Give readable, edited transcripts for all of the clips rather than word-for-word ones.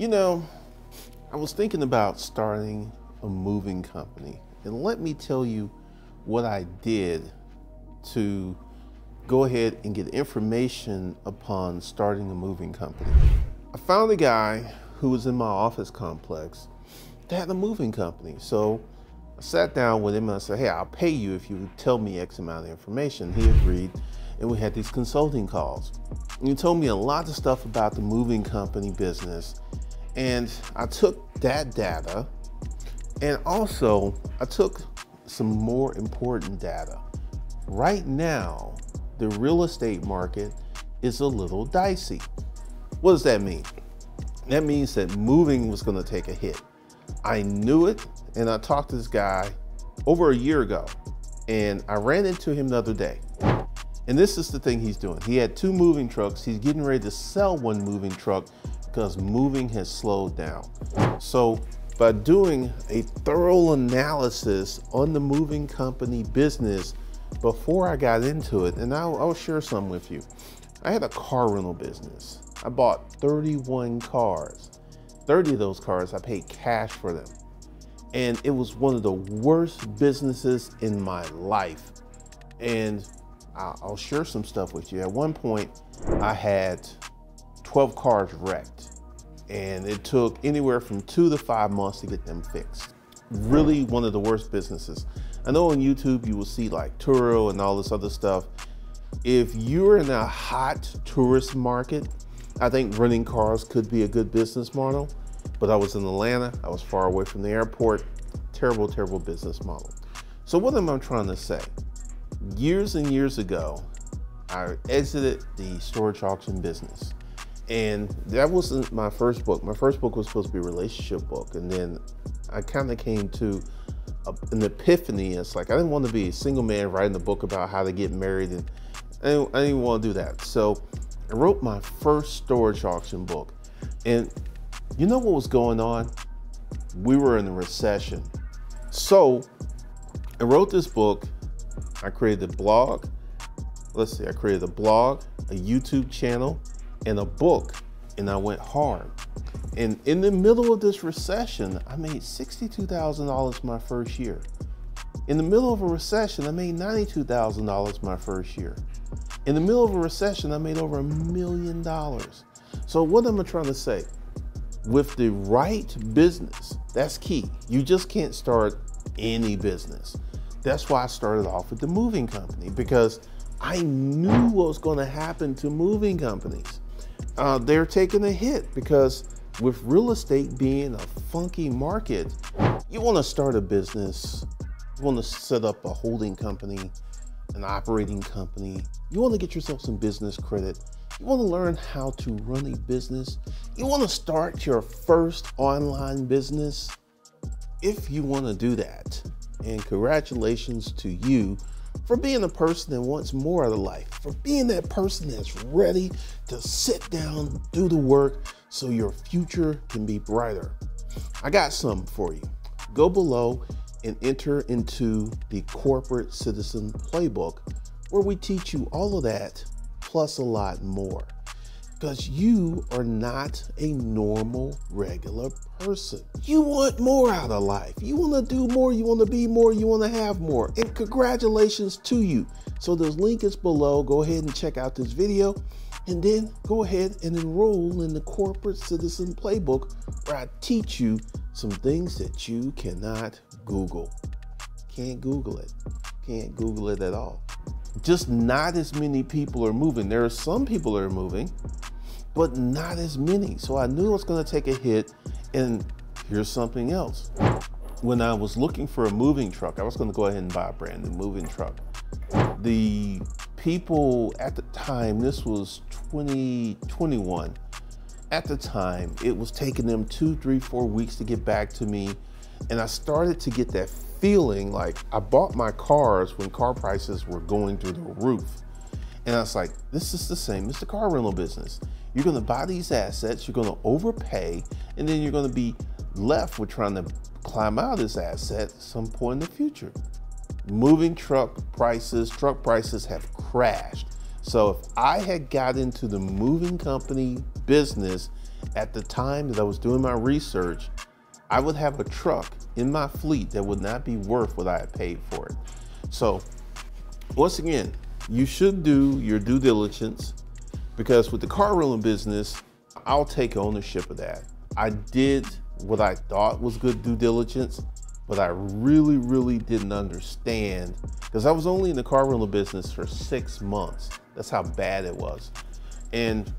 You know, I was thinking about starting a moving company, and let me tell you what I did to go ahead and get information upon starting a moving company. I found a guy who was in my office complex that had a moving company. So I sat down with him and I said, hey, I'll pay you if you tell me X amount of information. He agreed, and we had these consulting calls. And he told me a lot of stuff about the moving company business. And I took that data, and also I took some more important data. Right now, the real estate market is a little dicey. What does that mean? That means that moving was going to take a hit. I knew it, and I talked to this guy over a year ago, and I ran into him the other day. And this is the thing he's doing. He had 2 moving trucks. He's getting ready to sell 1 moving truck because moving has slowed down. So by doing a thorough analysis on the moving company business before I got into it, and I'll share some with you. I had a car rental business. I bought 31 cars. 30 of those cars, I paid cash for them. And it was one of the worst businesses in my life. And I'll share some stuff with you. At one point, I had 12 cars wrecked, and it took anywhere from 2 to 5 months to get them fixed. Really one of the worst businesses. I know on YouTube you will see like Turo and all this other stuff. If you're in a hot tourist market, I think renting cars could be a good business model. But I was in Atlanta, I was far away from the airport. Terrible, terrible business model. So what am I trying to say? Years and years ago, I exited the storage auction business. And that wasn't my first book. My first book was supposed to be a relationship book. And then I kind of came to an epiphany. It's like, I didn't want to be a single man writing a book about how to get married. And I didn't want to do that. So I wrote my first storage auction book. And you know what was going on? We were in a recession. So I wrote this book. I created a blog. I created a blog, a YouTube channel, and a book, and I went hard. And in the middle of this recession, I made $62,000 my first year. In the middle of a recession, I made $92,000 my first year. In the middle of a recession, I made over $1 million. So what am I trying to say? With the right business, that's key. You just can't start any business. That's why I started off with the moving company, because I knew what was going to happen to moving companies. They're taking a hit because with real estate being a funky market, you want to start a business, you want to set up a holding company, an operating company, you want to get yourself some business credit, you want to learn how to run a business, you want to start your first online business. If you want to do that, and congratulations to you for being a person that wants more out of life, for being that person that's ready to sit down, do the work so your future can be brighter. I got something for you. Go below and enter into the Corporate Citizen Playbook, where we teach you all of that plus a lot more. Because you are not a normal, regular person. You want more out of life. You want to do more, you want to be more, you want to have more. And congratulations to you. So the link is below. Go ahead and check out this video. And then go ahead and enroll in the Corporate Citizen Playbook, where I teach you some things that you cannot Google. Can't Google it. Can't Google it at all. Just not as many people are moving. There are some people that are moving, but not as many. So I knew it was going to take a hit. And here's something else. When I was looking for a moving truck, I was going to go ahead and buy a brand new moving truck. The people at the time, this was 2021, at the time, it was taking them 2, 3, 4 weeks to get back to me. And I started to get that feeling like I bought my cars when car prices were going through the roof. And I was like, this is the same as the car rental business. You're going to buy these assets, you're going to overpay, and then you're going to be left with trying to climb out of this asset at some point in the future. Moving truck prices have crashed. So if I had got into the moving company business At the time that I was doing my research, I would have a truck in my fleet that would not be worth what I had paid for it. So once again, you should do your due diligence, because with the car rental business, I'll take ownership of that. I did what I thought was good due diligence, but I really didn't understand, because I was only in the car rental business for 6 months. That's how bad it was. And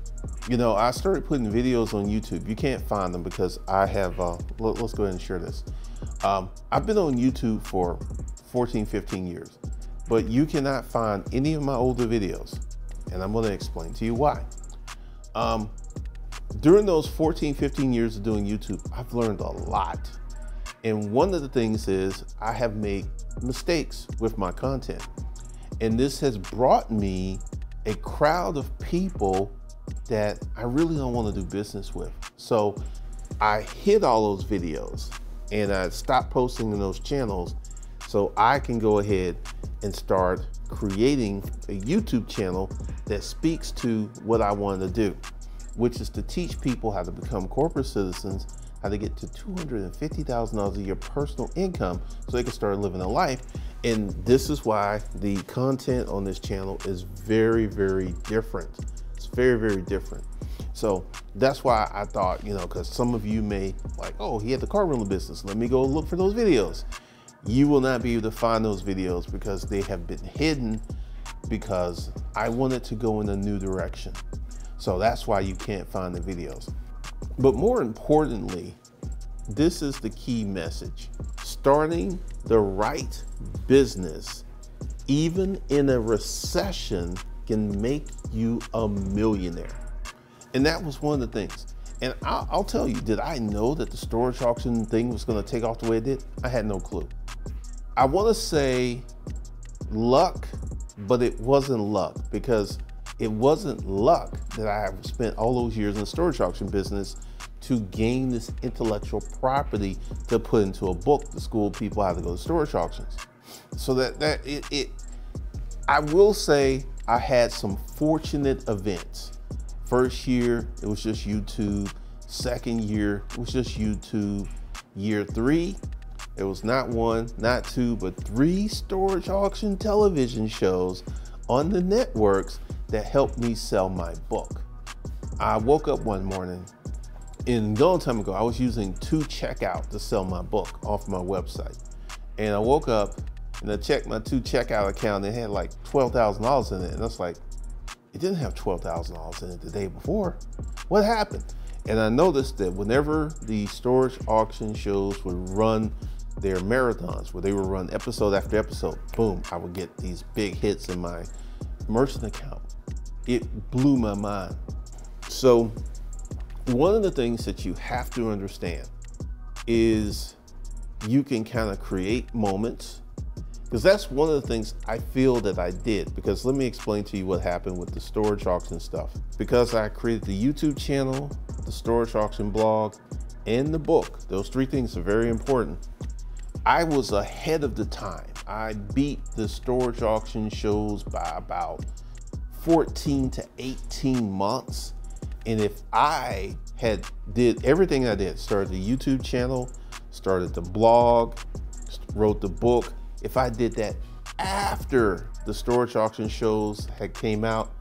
you know, I started putting videos on YouTube. You can't find them because I have, let's go ahead and share this. I've been on YouTube for 14, 15 years, but you cannot find any of my older videos. And I'm gonna explain to you why. During those 14, 15 years of doing YouTube, I've learned a lot. And one of the things is I have made mistakes with my content. And this has brought me a crowd of people that I really don't want to do business with. So I hid all those videos and I stopped posting in those channels so I can go ahead and start creating a YouTube channel that speaks to what I wanted to do, which is to teach people how to become corporate citizens, how to get to $250,000 a year personal income so they can start living a life. And this is why the content on this channel is very different. It's very different. So that's why I thought, you know, because some of you may like, oh, he had the car rental business, let me go look for those videos. You will not be able to find those videos because they have been hidden, because I wanted to go in a new direction. So that's why you can't find the videos. But more importantly, this is the key message. Starting the right business, even in a recession, can make you a millionaire. And that was one of the things. And I'll tell you, did I know that the storage auction thing was going to take off the way it did? I had no clue. I want to say luck, but it wasn't luck, because it wasn't luck that I have spent all those years in the storage auction business to gain this intellectual property to put into a book to school people how to go to storage auctions. So I will say I had some fortunate events. First year, it was just YouTube. Second year, it was just YouTube. Year 3, it was not 1, not 2, but 3 storage auction television shows on the networks that helped me sell my book. I woke up one morning, and a long time ago, I was using 2Checkout to sell my book off my website. And I woke up and I checked my 2Checkout account, and it had like $12,000 in it. And I was like, it didn't have $12,000 in it the day before. What happened? And I noticed that whenever the storage auction shows would run their marathons, where they would run episode after episode, boom, I would get these big hits in my merchant account. It blew my mind. So one of the things that you have to understand is you can kind of create moments, because that's one of the things I feel that I did. Because let me explain to you what happened with the storage auction stuff. Because I created the YouTube channel, the storage auction blog, and the book, those 3 things are very important. I was ahead of the time. I beat the storage auction shows by about 14 to 18 months. And if I had did everything I did, started the YouTube channel, started the blog, wrote the book, if I did that after the storage auction shows had came out,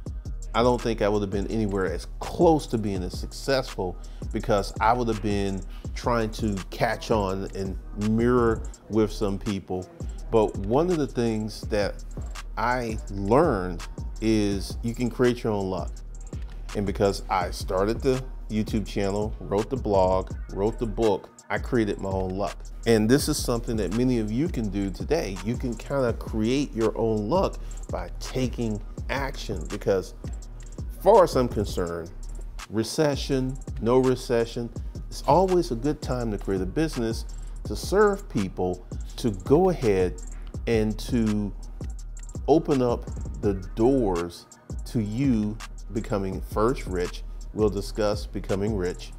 I don't think I would have been anywhere as close to being as successful, because I would have been trying to catch on and mirror with some people. But one of the things that I learned is you can create your own luck. And because I started the YouTube channel, wrote the blog, wrote the book, I created my own luck. And this is something that many of you can do today. You can kind of create your own luck by taking action, because as far as I'm concerned, recession, no recession, it's always a good time to create a business, to serve people, to go ahead and to open up the doors to you becoming first rich. We'll discuss becoming rich,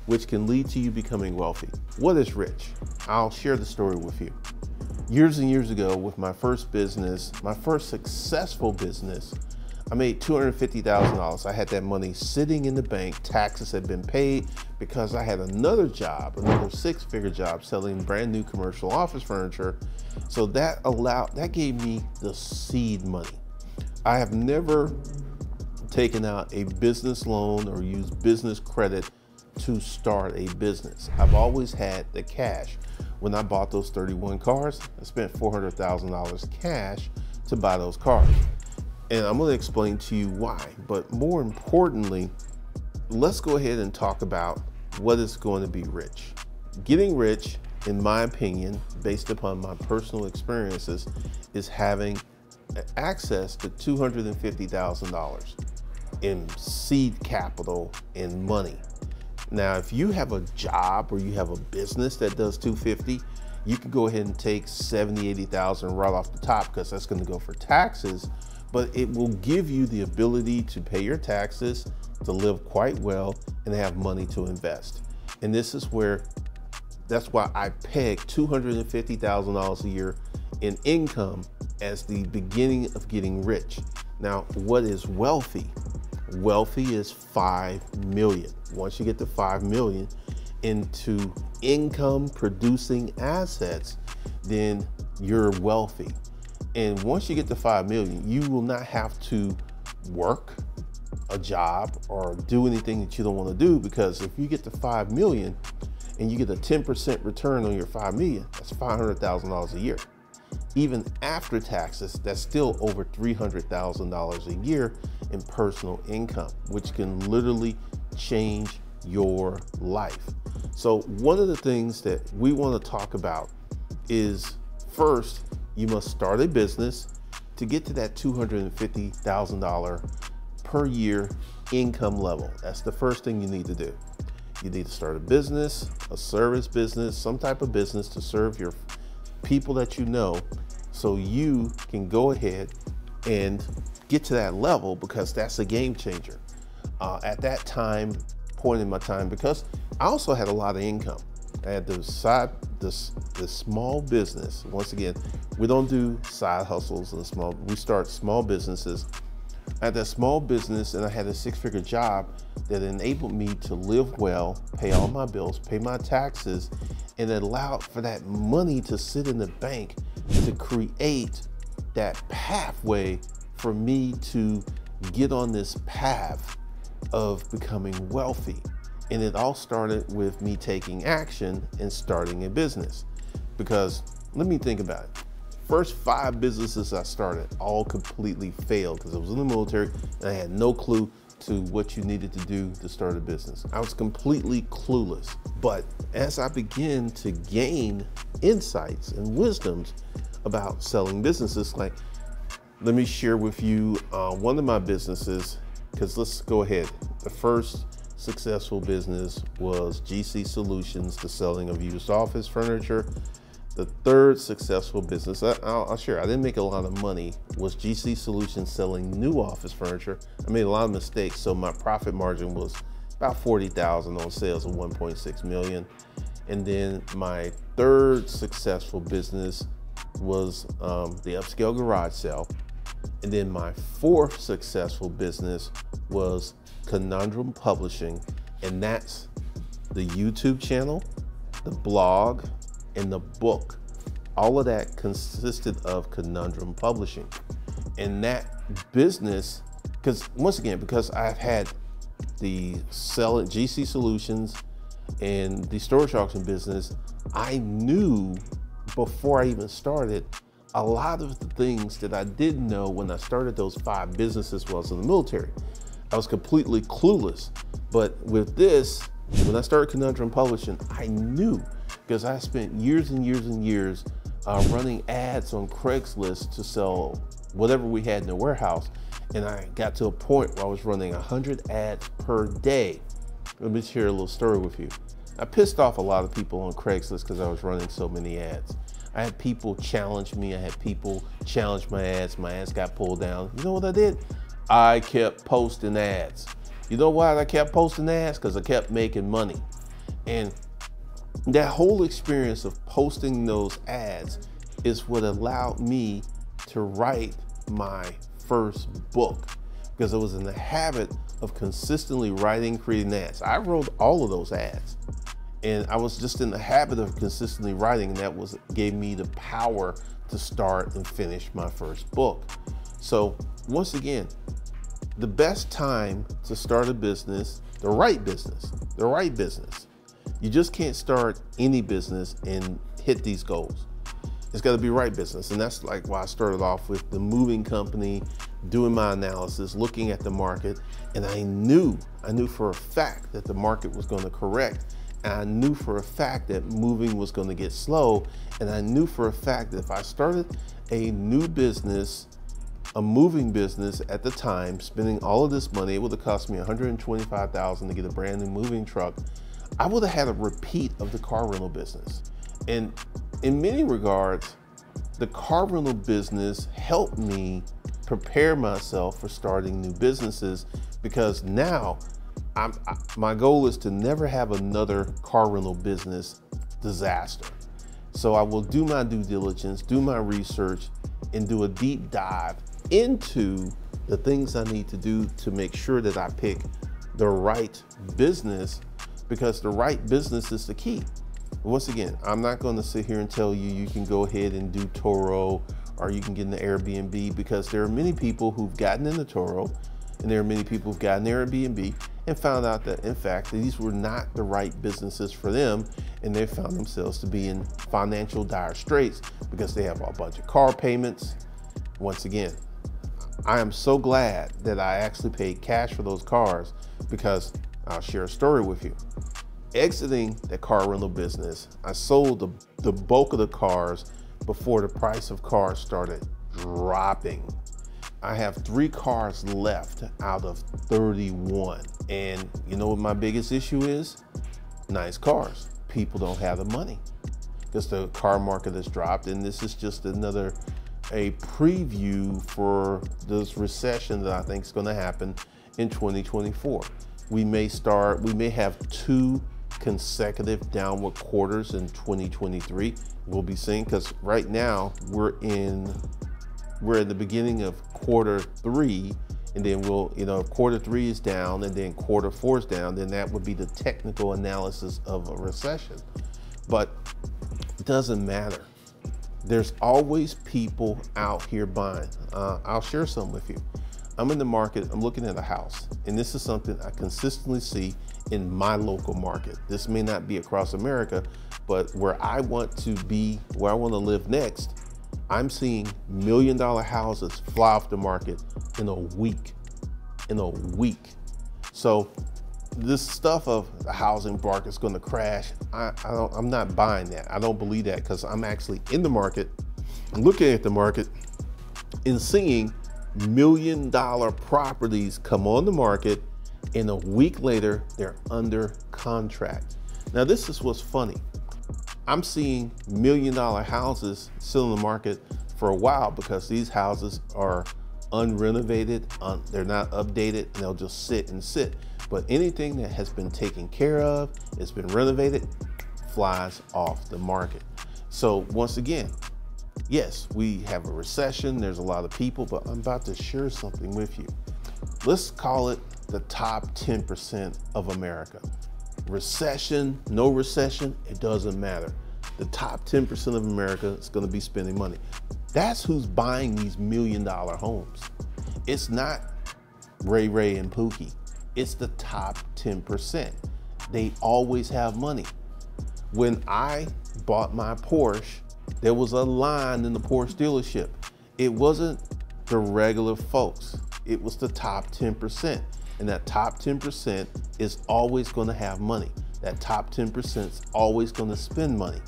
which can lead to you becoming wealthy. What is rich? I'll share the story with you. Years and years ago, with my first business, my first successful business, I made $250,000. I had that money sitting in the bank. Taxes had been paid because I had another job, another six-figure job selling brand new commercial office furniture. So that gave me the seed money. I have never taken out a business loan or used business credit to start a business. I've always had the cash. When I bought those 31 cars, I spent $400,000 cash to buy those cars. And I'm going to explain to you why. But more importantly, let's go ahead and talk about what is going to be rich. Getting rich, in my opinion, based upon my personal experiences, is having access to $250,000 in seed capital and money. Now, if you have a job or you have a business that does 250, you can go ahead and take 70, 80,000 right off the top because that's going to go for taxes, but it will give you the ability to pay your taxes, to live quite well, and have money to invest. And this is that's why I peg $250,000 a year in income as the beginning of getting rich. Now, what is wealthy? Wealthy is 5 million. Once you get to 5 million into income producing assets, then you're wealthy. And once you get to 5 million, you will not have to work a job or do anything that you don't want to do, because if you get to 5 million and you get a 10% return on your 5 million, that's $500,000 a year. Even after taxes, that's still over $300,000 a year in personal income, which can literally change your life. So one of the things that we want to talk about is, first, you must start a business to get to that $250,000 per year income level. That's the first thing you need to do. You need to start a business, a service business, some type of business to serve your people that you know, so you can go ahead and get to that level, because that's a game changer. At that point in my time, because I also had a lot of income. I had the small business. Once again, we don't do side hustles we start small businesses. I had that small business, and I had a six-figure job that enabled me to live well, pay all my bills, pay my taxes, and it allowed for that money to sit in the bank to create that pathway for me to get on this path of becoming wealthy. And it all started with me taking action and starting a business. Because let me think about it. First 5 businesses I started all completely failed because I was in the military and I had no clue to what you needed to do to start a business. I was completely clueless. But as I began to gain insights and wisdoms about selling businesses, like, let me share with you one of my businesses, because let's go ahead. The first successful business was GC Solutions, the selling of used office furniture. The third successful business, I'll share, I didn't make a lot of money, was GC Solutions selling new office furniture. I made a lot of mistakes, so my profit margin was about 40,000 on sales of 1.6 million. And then my third successful business was the Upscale Garage Sale. And then my fourth successful business was Conundrum Publishing, and that's the YouTube channel, the blog, and the book. All of that consisted of Conundrum Publishing. And that business, because once again, because I've had the GC Solutions and the storage auction business, I knew before I even started a lot of the things that I didn't know when I started those 5 businesses while I was in the military. I was completely clueless. But with this, when I started Conundrum Publishing, I knew, because I spent years and years and years running ads on Craigslist to sell whatever we had in the warehouse. And I got to a point where I was running 100 ads per day. Let me share a little story with you. I pissed off a lot of people on Craigslist because I was running so many ads. I had people challenge me. I had people challenge my ads. My ads got pulled down. You know what I did? I kept posting ads. You know why I kept posting ads? Because I kept making money. And that whole experience of posting those ads is what allowed me to write my first book. because I was in the habit of consistently writing, creating ads. I wrote all of those ads, and I was just in the habit of consistently writing, and that gave me the power to start and finish my first book. So once again, the best time to start a business, the right business, you just can't start any business and hit these goals. It's got to be right business. And that's like why I started off with the moving company, doing my analysis, looking at the market. And I knew for a fact that the market was going to correct. And I knew for a fact that moving was going to get slow. And I knew for a fact that if I started a new business, a moving business at the time, spending all of this money, it would have cost me $125,000 to get a brand new moving truck. I would have had a repeat of the car rental business. And in many regards, the car rental business helped me prepare myself for starting new businesses, because now my goal is to never have another car rental business disaster. So I will do my due diligence, do my research, and do a deep dive into the things I need to do to make sure that I pick the right business, because the right business is the key. Once again, I'm not going to sit here and tell you can go ahead and do Turo or you can get an Airbnb, because there are many people who've gotten into Turo and there are many people who've gotten Airbnb and found out that in fact these were not the right businesses for them, and they found themselves to be in financial dire straits because they have a bunch of car payments. Once again, I am so glad that I actually paid cash for those cars, because I'll share a story with you. Exiting the car rental business, I sold the bulk of the cars before the price of cars started dropping. I have 3 cars left out of 31. And you know what my biggest issue is? Nice cars. People don't have the money because the car market has dropped, and this is just a preview for this recession that I think is going to happen in 2024. We may have 2 consecutive downward quarters in 2023. We'll be seeing, because right now we're in the beginning of quarter 3, and then if quarter 3 is down and then quarter 4 is down, then that would be the technical analysis of a recession. But it doesn't matter. There's always people out here buying. I'll share some with you. I'm in the market, I'm looking at a house, and this is something I consistently see in my local market. This may not be across America, but where I want to be, where I want to live next, I'm seeing $1 million houses fly off the market in a week. So this stuff of the housing market is going to crash, I'm not buying that. I don't believe that, because I'm actually in the market, looking at the market and seeing $1 million properties come on the market, and a week later they're under contract. Now this is what's funny. I'm seeing $1 million houses still in the market for a while, because these houses are unrenovated, they're not updated, and they'll just sit. But anything that has been taken care of, it's been renovated, flies off the market. So once again, yes, we have a recession, there's a lot of people, but I'm about to share something with you. Let's call it the top 10% of America. Recession, no recession, it doesn't matter. The top 10% of America is going to be spending money. That's who's buying these $1 million homes. It's not Ray and Pookie. It's the top 10%. They always have money. When I bought my Porsche, there was a line in the Porsche dealership. It wasn't the regular folks. It was the top 10%. And that top 10% is always going to have money. That top 10% is always going to spend money.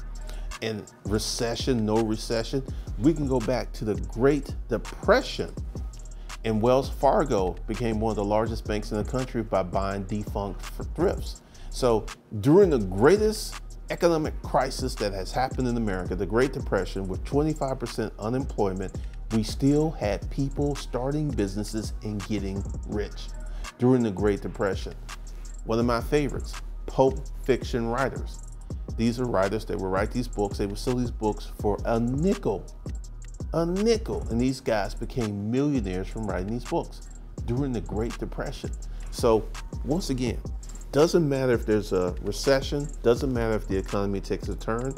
And recession, no recession, we can go back to the Great Depression. And Wells Fargo became one of the largest banks in the country by buying defunct thrifts. So during the greatest economic crisis that has happened in America, the Great Depression, with 25% unemployment, we still had people starting businesses and getting rich during the Great Depression. One of my favorites, Pulp Fiction writers. These are writers that would write these books. They would sell these books for a nickel. And these guys became millionaires from writing these books. during the Great Depression. So once again, doesn't matter if there's a recession, doesn't matter if the economy takes a turn.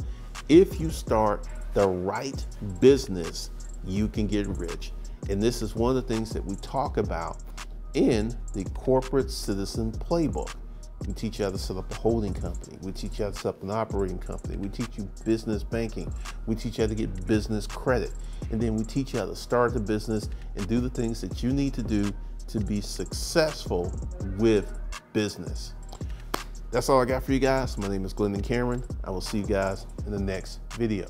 If you start the right business, you can get rich. And this is one of the things that we talk about in the Corporate Citizen Playbook. We teach you how to set up a holding company. We teach you how to set up an operating company. We teach you business banking. We teach you how to get business credit. And then we teach you how to start the business and do the things that you need to do to be successful with business. That's all I got for you guys. My name is Glendon Cameron. I will see you guys in the next video.